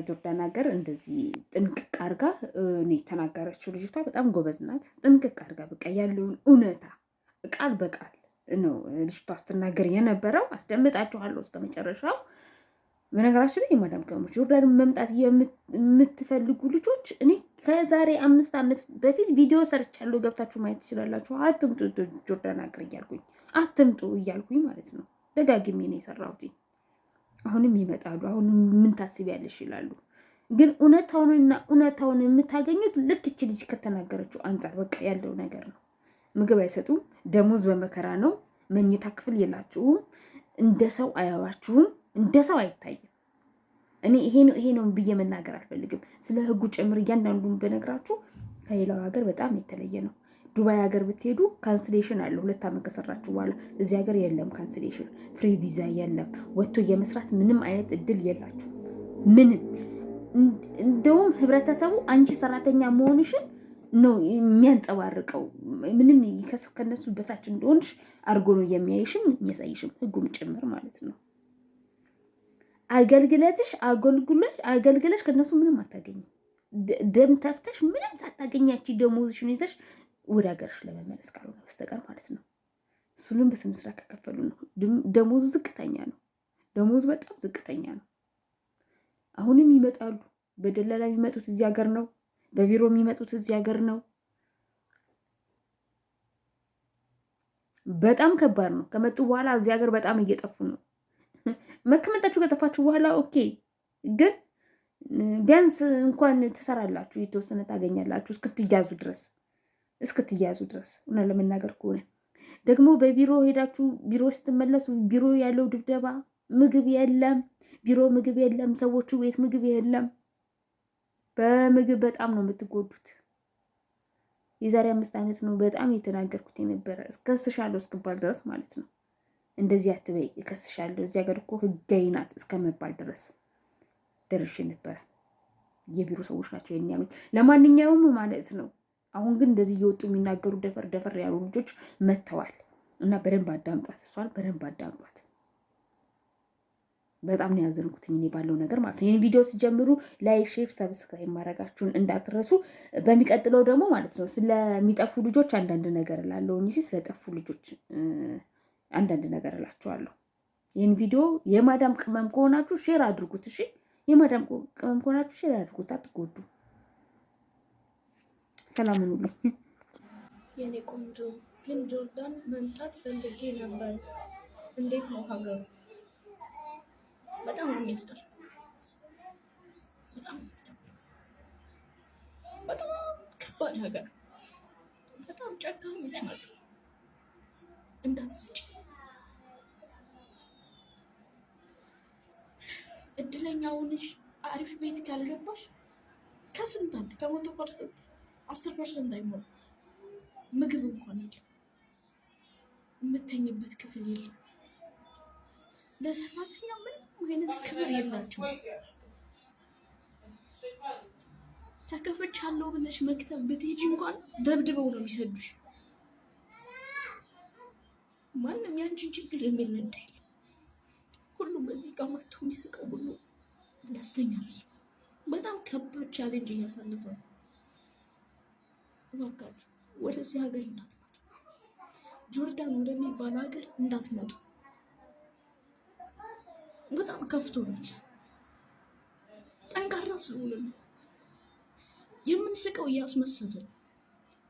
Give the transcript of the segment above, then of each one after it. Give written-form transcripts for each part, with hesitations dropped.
ጆርዳን ሀገር እንደዚህ ጥንቅቅ አርጋ እኔ ተናገረችው። ልጅቷ በጣም ጎበዝ ናት። ጥንቅቅ አርጋ በቃ ያለውን እውነታ ቃል በቃል ነው ልጅቷ ስትናገር የነበረው። አስደምጣችኋለሁ እስከ መጨረሻው። በነገራችን ላይ የማዳም ቅመሞች ጆርዳን መምጣት የምትፈልጉ ልጆች እኔ ከዛሬ 5 ዓመት በፊት ቪዲዮ ሰርቻለሁ፣ ገብታችሁ ማየት ትችላላችሁ። አትምጡ ጆርዳን ሀገር እያልኩኝ አትምጡ እያልኩኝ ማለት ነው። ደጋግሜ ነው የሰራሁት። አሁንም ይመጣሉ። አሁንም ምን ታስቢያለሽ ይላሉ። ግን እውነታውን የምታገኙት ልክ እቺ ልጅ ከተናገረችው አንጻር በቃ ያለው ነገር ነው። ምግብ አይሰጡም፣ ደሞዝ በመከራ ነው፣ መኝታ ክፍል የላችሁም፣ እንደ ሰው አያዋችሁም፣ እንደ ሰው አይታይም። እኔ ይሄ ነው ብዬ መናገር አልፈልግም። ስለ ህጉ ጭምር እያንዳንዱን በነግራችሁ ከሌላው ሀገር በጣም የተለየ ነው። ዱባይ ሀገር ብትሄዱ ካንስሌሽን አለ 2 ዓመት ከሰራችሁ በኋላ። እዚህ ሀገር የለም ካንስሌሽን፣ ፍሪ ቪዛ የለም። ወጥቶ የመስራት ምንም አይነት እድል የላችሁ ምንም። እንደውም ህብረተሰቡ አንቺ ሰራተኛ መሆንሽን ነው የሚያንጸባርቀው። ምንም ከነሱ በታች እንደሆንሽ አድርጎ ነው የሚያይሽም የሚያሳይሽም፣ ህጉም ጭምር ማለት ነው። አገልግለሽ ከነሱ ምንም አታገኝም። ደም ተፍተሽ ምንም ሳታገኛች ደሞዝሽን ይዘሽ ወደ ሀገርሽ ለመመለስ ካልሆነ በስተቀር ማለት ነው። እሱንም በስነ ስርዓት ከከፈሉ ነው። ደሞዙ ዝቅተኛ ነው። ደሞዙ በጣም ዝቅተኛ ነው። አሁንም ይመጣሉ። በደላላ የሚመጡት እዚህ ሀገር ነው። በቢሮ የሚመጡት እዚህ ሀገር ነው። በጣም ከባድ ነው። ከመጡ በኋላ እዚህ ሀገር በጣም እየጠፉ ነው። ከመጣችሁ ከጠፋችሁ በኋላ ኦኬ፣ ግን ቢያንስ እንኳን ትሰራላችሁ፣ የተወሰነ ታገኛላችሁ እስክትያዙ ድረስ እውነት ለመናገር ከሆነ ደግሞ በቢሮ ሄዳችሁ ቢሮ ስትመለሱ ቢሮ ያለው ድብደባ፣ ምግብ የለም፣ ቢሮ ምግብ የለም፣ ሰዎቹ ቤት ምግብ የለም። በምግብ በጣም ነው የምትጎዱት። የዛሬ 5 ዓመት ነው በጣም የተናገርኩት የነበረ እስከስሻለሁ እስክባል ድረስ ማለት ነው። እንደዚህ አትበይ እከስሻለሁ፣ እዚህ ሀገር እኮ ህጋዊ ናት እስከመባል ድረስ ደርሼ ነበረ። የቢሮ ሰዎች ናቸው የሚያሉኝ። ለማንኛውም ማለት ነው አሁን ግን እንደዚህ እየወጡ የሚናገሩ ደፈር ያሉ ልጆች መጥተዋል እና በደንብ አዳምጧት። እሷን በደንብ አዳምጧት። በጣም ነው ያዘንኩት እኔ ባለው ነገር ማለት ነው። ይህን ቪዲዮ ሲጀምሩ ላይክ፣ ሼር፣ ሰብስክራይብ ማድረጋችሁን እንዳትረሱ። በሚቀጥለው ደግሞ ማለት ነው ስለሚጠፉ ልጆች አንዳንድ ነገር እላለሁ እንጂ ስለጠፉ ልጆች አንዳንድ ነገር እላችኋለሁ። ይህን ቪዲዮ የማዳም ቅመም ከሆናችሁ ሼር አድርጉት። እሺ፣ የማዳም ቅመም ከሆናችሁ ሼር አድርጉት፣ አትጎዱ። ሰላም ሁኑልኝ የኔ ቆንጆ። ግን ጆርዳን መምጣት ፈልጌ ነበር። እንዴት ነው ሀገሩ? በጣም ነው የሚያስጠላ። በጣም ከባድ ሀገር፣ በጣም ጨካኞች ናቸው። እንዳትመጪ። እድለኛ ሆነሽ አሪፍ ቤት ካልገባሽ ከስንት አንድ ከ100% 10% አይሞላ። ምግብ እንኳን የለም፣ የምተኝበት ክፍል የለም። ለሰራተኛ ምንም አይነት ክብር የላቸው። ተከፍቻለሁ ብለሽ መክተብ ብትሄጂ እንኳን ደብድበው ነው የሚሰዱሽ። ማንም ያንቺን ችግር የሚረዳ የለም። ሁሉም በዚህ ጋር መጥቶ የሚስቀው ሁሉ ደስተኛ ነው። በጣም ከባድ ቻሌንጅ እያሳለፈ ነው። እባካችሁ ወደዚህ ሀገር እንዳትመጡ፣ ጆርዳን ወደሚባል ሀገር እንዳትመጡ። በጣም ከፍቶናል። ጠንካራ ስለሆነ ነው የምንስቀው፣ እያስመሰልን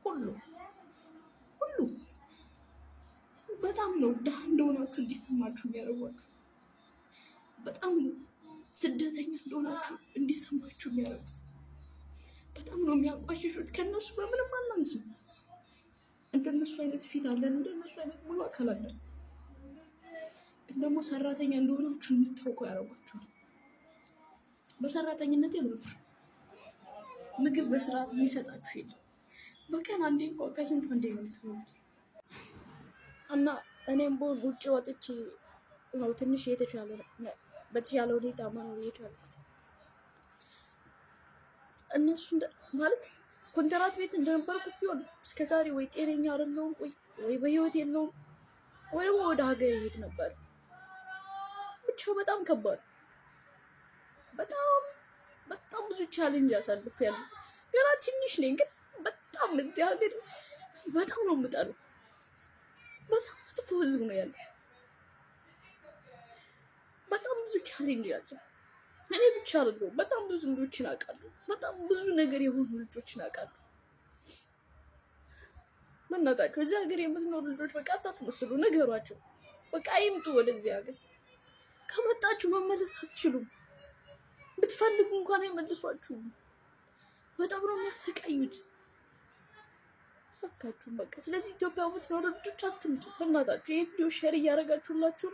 ሁሉ በጣም ነው ድሃ እንደሆናችሁ እንዲሰማችሁ የሚያደርጓችሁ። በጣም ነው ስደተኛ እንደሆናችሁ እንዲሰማችሁ የሚያደርጉት። በጣም ነው የሚያቋሽሹት። ከነሱ በምንም አናንስም። እንደነሱ አይነት ፊት አለን፣ እንደነሱ አይነት ሙሉ አካል አለን። ግን ደግሞ ሰራተኛ እንደሆናችሁ የምታውቁ ያደርጓችኋል። በሰራተኝነት የለፍር ምግብ በስርዓት የሚሰጣችሁ የለም። በቀን አንዴ እንኳን ከስንት አንዴ ነው የምትበሉት። እና እኔም ቦን ውጭ ወጥቼ ነው ትንሽ በተሻለ ሁኔታ መኖር የቻልኩት። እነሱ ማለት ኮንትራት ቤት እንደነበርኩት ቢሆን እስከዛሬ ወይ ጤነኛ አይደለሁም ወይ በህይወት የለውም ወይ ደግሞ ወደ ሀገር ይሄድ ነበር። ብቻ በጣም ከባድ ብዙ ቻሌንጅ አሳልፌያለሁ። ገና ትንሽ ነኝ፣ ግን በጣም እዚህ ሀገር በጣም ነው የምጠለው። በጣም መጥፎ ህዝብ ነው ያለው። በጣም ብዙ ቻሌንጅ ያለ እኔ ብቻ አይደለሁም። በጣም ብዙ ልጆችን አውቃለሁ። በጣም ብዙ ነገር የሆኑ ልጆችን አውቃለሁ። በእናታችሁ እዚህ ሀገር የምትኖሩ ልጆች በቃ አታስመስሉ፣ ነገሯቸው። በቃ አይምጡ ወደዚህ ሀገር። ከመጣችሁ መመለስ አትችሉም። ብትፈልጉ እንኳን አይመልሷችሁም። በጣም ነው የሚያሰቃዩት። በቃችሁ በቃ። ስለዚህ ኢትዮጵያ የምትኖሩ ልጆች አትምጡ በእናታችሁ። ይህ ቪዲዮ ሼር እያደረጋችሁላችሁ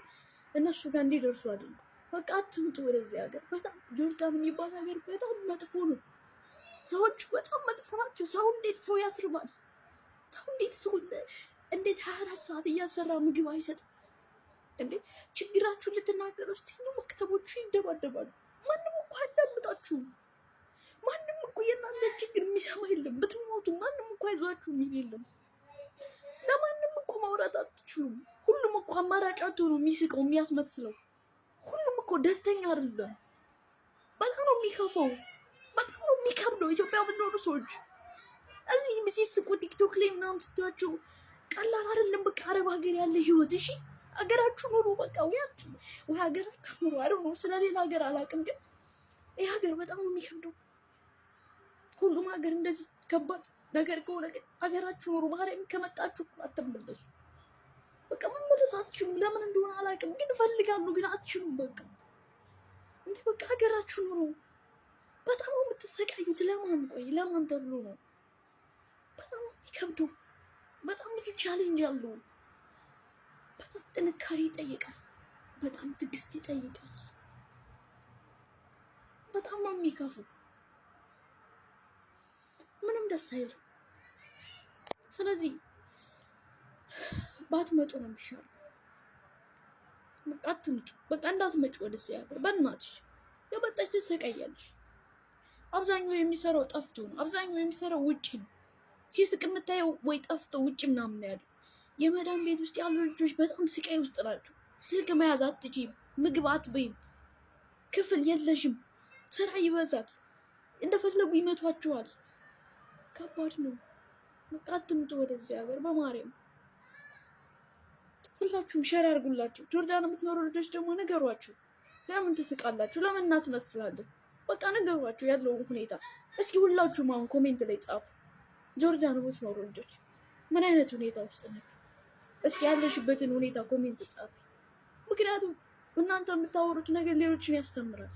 እነሱ ጋር እንዲደርሱ አድርጉ። በቃ አትምጡ ወደዚህ ሀገር። በጣም ጆርዳን የሚባል ሀገር በጣም መጥፎ ነው። ሰዎች በጣም መጥፎ ናቸው። ሰው እንዴት ሰው ያስርባል? ሰው እንዴት 24 ሰዓት እያሰራ ምግብ አይሰጥም እንዴ? ችግራችሁን ልትናገሩ ስትሄዱ መክተቦቹ ይደባደባሉ። ማንም እኮ አያዳምጣችሁም። ማንም እኮ የእናንተ ችግር የሚሰማ የለም። ብትሞቱ ማንም እኮ አይዟችሁ የሚል የለም። ለማንም እኮ ማውራት አትችሉም። ሁሉም እኮ አማራጫቱ ነው የሚስቀው የሚያስመስለው። ሁሉም እኮ ደስተኛ አይደለም። በጣም ነው የሚከፋው። በጣም ነው የሚከብደው። ኢትዮጵያ የምትኖሩ ሰዎች እዚህ ሲስቁ ቲክቶክ ላይ ምናምን ስትያቸው ቀላል አይደለም። በቃ አረብ ሀገር ያለ ህይወት። እሺ ሀገራችሁ ኑሩ። በቃ ወይ ሀገራችሁ ኑሩ። አይ ነው ስለሌላ ሀገር አላውቅም፣ ግን ይህ ሀገር በጣም ነው የሚከብደው። ሁሉም ሀገር እንደዚህ ከባድ ነገር ከሆነ ግን ሀገራችሁ ኑሩ። ማርያም ከመጣችሁ አትመለሱ። በቃ መመለስ አትችሉም። ለምን እንደሆነ አላውቅም፣ ግን እፈልጋለሁ፣ ግን አትችሉም። በቃ እንዴ በቃ ሀገራችሁ ኑሩ። በጣም ነው የምትሰቃዩት። ለማን ቆይ ለማን ተብሎ ነው? በጣም የሚከብደው። በጣም ብዙ ቻሌንጅ አለው። በጣም ጥንካሬ ይጠይቃል። በጣም ትዕግስት ይጠይቃል። በጣም ነው የሚከፉ። ምንም ደስ አይልም። ስለዚህ ባትመጡ ነው የሚሻለው። በቃ አትምጡ። በቃ እንዳትመጪ ወደዚህ ሀገር በእናትሽ። የመጣች ትሰቃያለሽ። አብዛኛው የሚሰራው ጠፍቶ ነው። አብዛኛው የሚሰራው ውጪ ነው። ሲስቅ የምታየው ወይ ጠፍቶ ውጭ ምናምን ያለው። የመዳን ቤት ውስጥ ያሉ ልጆች በጣም ስቃይ ውስጥ ናቸው። ስልክ መያዝ አትችይም፣ ምግብ አትበይም፣ ክፍል የለሽም፣ ስራ ይበዛል፣ እንደፈለጉ ይመቷችኋል። ከባድ ነው። በቃ አትምጡ ወደዚህ ሀገር በማርያም። ሁላችሁም ሸር አድርጉላችሁ። ጆርዳን የምትኖሩ ልጆች ደግሞ ነገሯችሁ። ለምን ትስቃላችሁ? ለምን እናስመስላለን? በቃ ነገሯችሁ ያለውን ሁኔታ። እስኪ ሁላችሁም አሁን ኮሜንት ላይ ጻፉ። ጆርዳን የምትኖሩ ልጆች ምን አይነት ሁኔታ ውስጥ ናችሁ? እስኪ ያለሽበትን ሁኔታ ኮሜንት ጻፉ። ምክንያቱም እናንተ የምታወሩት ነገር ሌሎችን ያስተምራል።